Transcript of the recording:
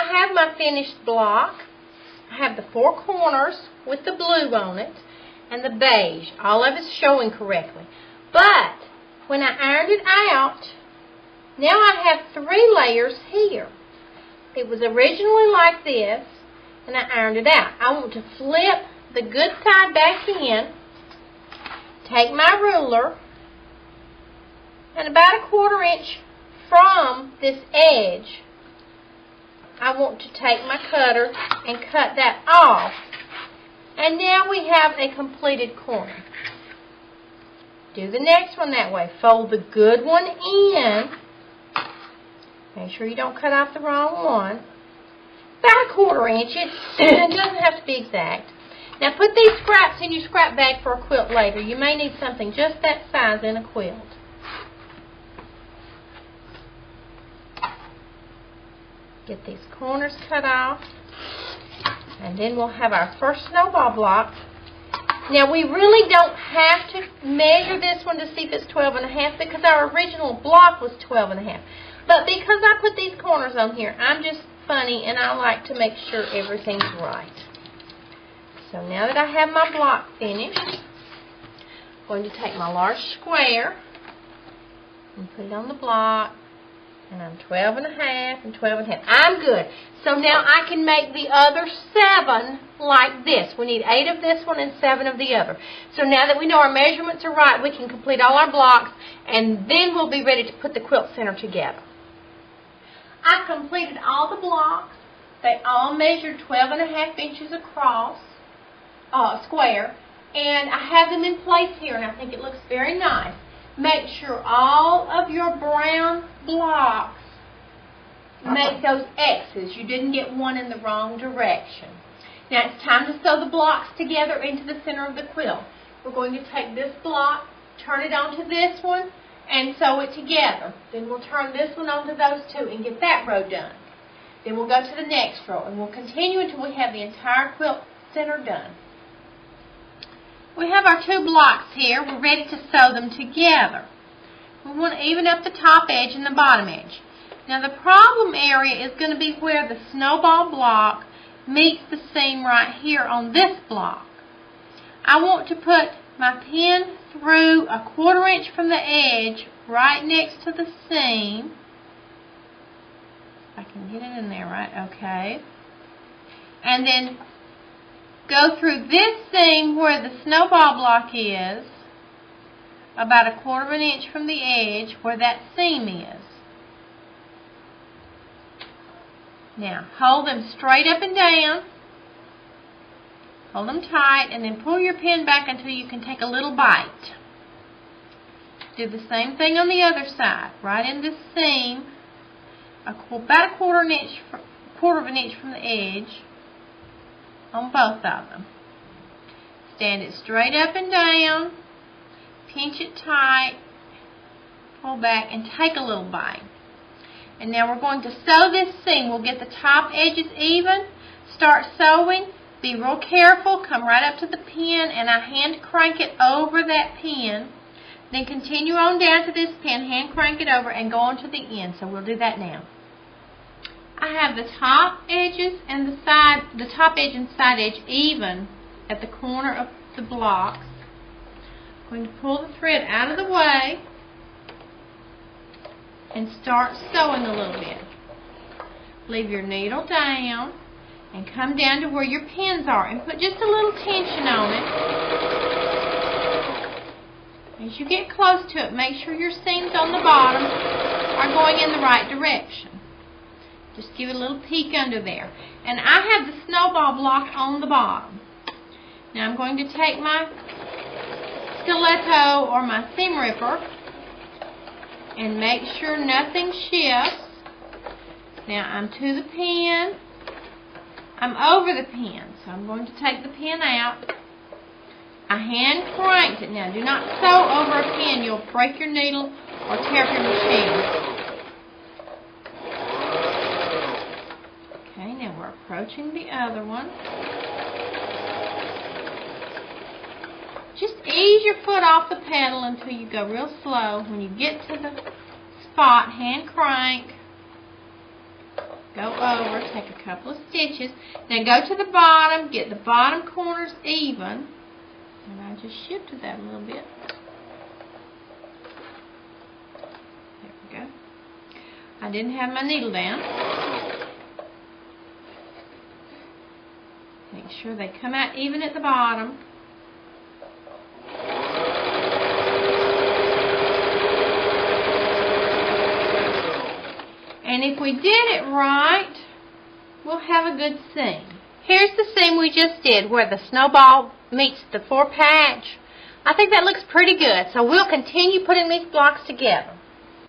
I have my finished block. I have the 4 corners with the blue on it and the beige. All of it's showing correctly. But when I ironed it out, now I have 3 layers here. It was originally like this, and I ironed it out. I want to flip the good side back in, take my ruler, and about 1/4 inch from this edge, I want to take my cutter and cut that off. And now we have a completed corner. Do the next one that way. Fold the good one in. Make sure you don't cut off the wrong one. About 1/4 inch. It doesn't have to be exact. Now put these scraps in your scrap bag for a quilt later. You may need something just that size in a quilt. Get these corners cut off. And then we'll have our first snowball block. Now we really don't have to measure this one to see if it's 12.5 because our original block was 12.5. But because I put these corners on here, I'm just funny and I like to make sure everything's right. So now that I have my block finished, I'm going to take my large square and put it on the block. And I'm 12.5 and 12.5. I'm good. So now I can make the other 7 like this. We need 8 of this one and 7 of the other. So now that we know our measurements are right, we can complete all our blocks, and then we'll be ready to put the quilt center together. I completed all the blocks. They all measured 12.5 inches across, square, and I have them in place here, and I think it looks very nice. Make sure all of your brown blocks make those X's. You didn't get one in the wrong direction. Now it's time to sew the blocks together into the center of the quilt. We're going to take this block, turn it onto this one, and sew it together. Then we'll turn this one onto those 2 and get that row done. Then we'll go to the next row, and we'll continue until we have the entire quilt center done. We have our 2 blocks here. We're ready to sew them together. We want to even up the top edge and the bottom edge. Now the problem area is going to be where the snowball block meets the seam right here on this block. I want to put my pin through 1/4 inch from the edge right next to the seam. If I can get it in there right, okay. And then go through this seam where the snowball block is, about 1/4 inch from the edge where that seam is. Now, hold them straight up and down. Hold them tight, and then pull your pin back until you can take a little bite. Do the same thing on the other side. Right in this seam, about 1/4 inch from the edge on both of them. Stand it straight up and down, pinch it tight, pull back, and take a little bite. And now we're going to sew this seam. We'll get the top edges even, start sewing, be real careful, come right up to the pin, and I hand crank it over that pin. Then continue on down to this pin, hand crank it over, and go on to the end. So we'll do that now. I have the top edges and the top edge and side edge even at the corner of the blocks. I'm going to pull the thread out of the way and start sewing a little bit. Leave your needle down and come down to where your pins are and put just a little tension on it. As you get close to it, make sure your seams on the bottom are going in the right direction. Just give it a little peek under there. And I have the snowball block on the bottom. Now I'm going to take my stiletto or my seam ripper and make sure nothing shifts. Now I'm to the pin. I'm over the pin, so I'm going to take the pin out. I hand cranked it. Now do not sew over a pin. You'll break your needle or tear up your machine. Okay, now we're approaching the other one. Just ease your foot off the pedal until you go real slow. When you get to the spot, hand crank, go over, take a couple of stitches. Now go to the bottom, get the bottom corners even. And I just shifted that a little bit. There we go. I didn't have my needle down. Make sure they come out even at the bottom. And if we did it right, we'll have a good seam. Here's the seam we just did where the snowball meets the 4 patch. I think that looks pretty good, so we'll continue putting these blocks together.